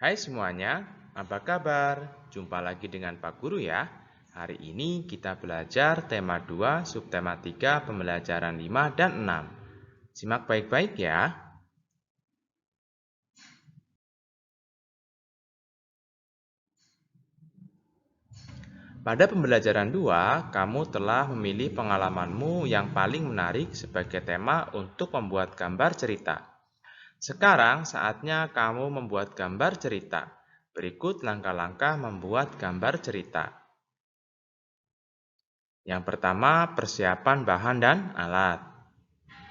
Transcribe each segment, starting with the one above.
Hai semuanya, apa kabar? Jumpa lagi dengan Pak Guru ya. Hari ini kita belajar tema 2, subtema 3, pembelajaran 5 dan 6. Simak baik-baik ya. Pada pembelajaran 2, kamu telah memilih pengalamanmu yang paling menarik sebagai tema untuk membuat gambar cerita. Sekarang saatnya kamu membuat gambar cerita. Berikut langkah-langkah membuat gambar cerita. Yang pertama, persiapan bahan dan alat.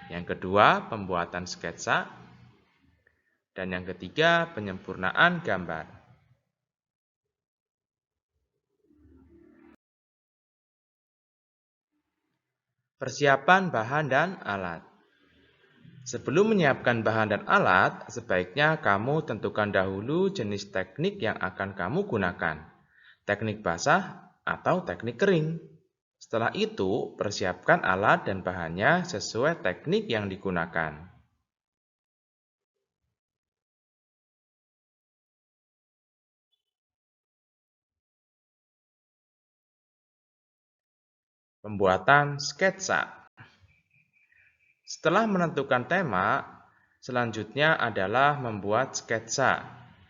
Yang kedua, pembuatan sketsa. Dan yang ketiga, penyempurnaan gambar. Persiapan bahan dan alat. Sebelum menyiapkan bahan dan alat, sebaiknya kamu tentukan dahulu jenis teknik yang akan kamu gunakan. Teknik basah atau teknik kering. Setelah itu, persiapkan alat dan bahannya sesuai teknik yang digunakan. Pembuatan sketsa. Setelah menentukan tema, selanjutnya adalah membuat sketsa.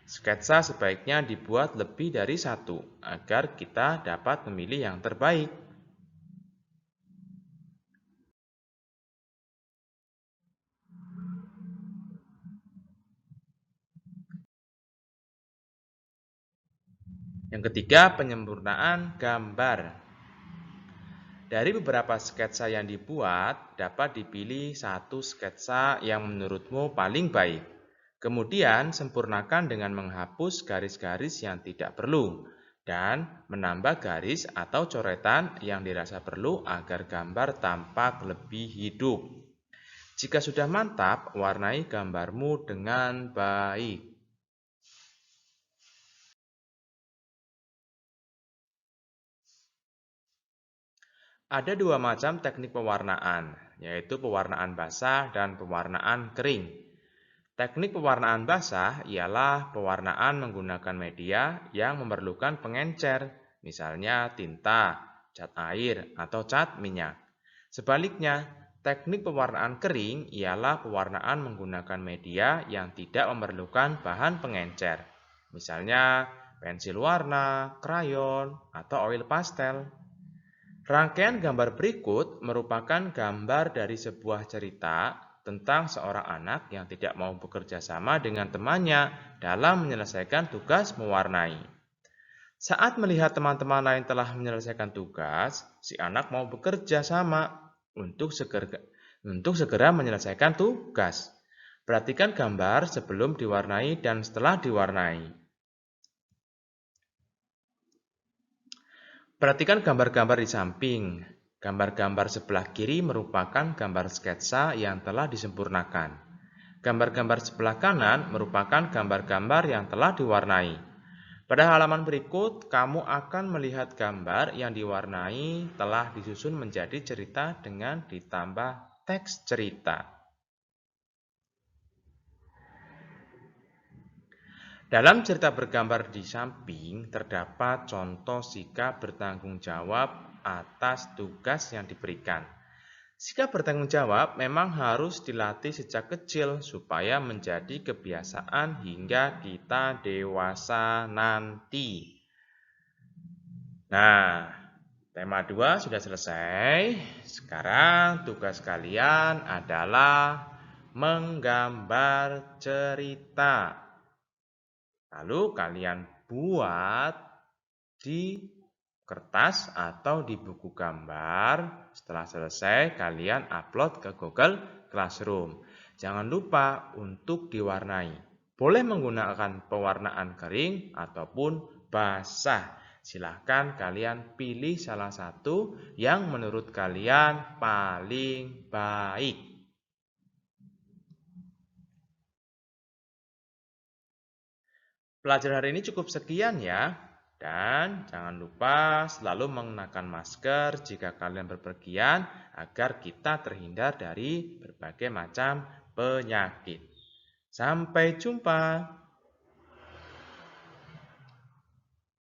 Sketsa sebaiknya dibuat lebih dari satu, agar kita dapat memilih yang terbaik. Yang ketiga, penyempurnaan gambar. Dari beberapa sketsa yang dibuat, dapat dipilih satu sketsa yang menurutmu paling baik. Kemudian, sempurnakan dengan menghapus garis-garis yang tidak perlu dan menambah garis atau coretan yang dirasa perlu agar gambar tampak lebih hidup. Jika sudah mantap, warnai gambarmu dengan baik. Ada dua macam teknik pewarnaan, yaitu pewarnaan basah dan pewarnaan kering. Teknik pewarnaan basah ialah pewarnaan menggunakan media yang memerlukan pengencer, misalnya tinta, cat air, atau cat minyak. Sebaliknya, teknik pewarnaan kering ialah pewarnaan menggunakan media yang tidak memerlukan bahan pengencer, misalnya pensil warna, krayon, atau oil pastel. Rangkaian gambar berikut merupakan gambar dari sebuah cerita tentang seorang anak yang tidak mau bekerja sama dengan temannya dalam menyelesaikan tugas mewarnai. Saat melihat teman-teman lain telah menyelesaikan tugas, si anak mau bekerja sama untuk segera menyelesaikan tugas. Perhatikan gambar sebelum diwarnai dan setelah diwarnai. Perhatikan gambar-gambar di samping. Gambar-gambar sebelah kiri merupakan gambar sketsa yang telah disempurnakan. Gambar-gambar sebelah kanan merupakan gambar-gambar yang telah diwarnai. Pada halaman berikut, kamu akan melihat gambar yang diwarnai telah disusun menjadi cerita dengan ditambah teks cerita. Dalam cerita bergambar di samping, terdapat contoh sikap bertanggung jawab atas tugas yang diberikan. Sikap bertanggung jawab memang harus dilatih sejak kecil supaya menjadi kebiasaan hingga kita dewasa nanti. Nah, tema 2 sudah selesai. Sekarang tugas kalian adalah menggambar cerita. Lalu kalian buat di kertas atau di buku gambar. Setelah selesai, kalian upload ke Google Classroom. Jangan lupa untuk diwarnai. Boleh menggunakan pewarnaan kering ataupun basah. Silahkan kalian pilih salah satu yang menurut kalian paling baik. Pelajaran hari ini cukup sekian ya. Dan jangan lupa selalu mengenakan masker jika kalian berpergian agar kita terhindar dari berbagai macam penyakit. Sampai jumpa.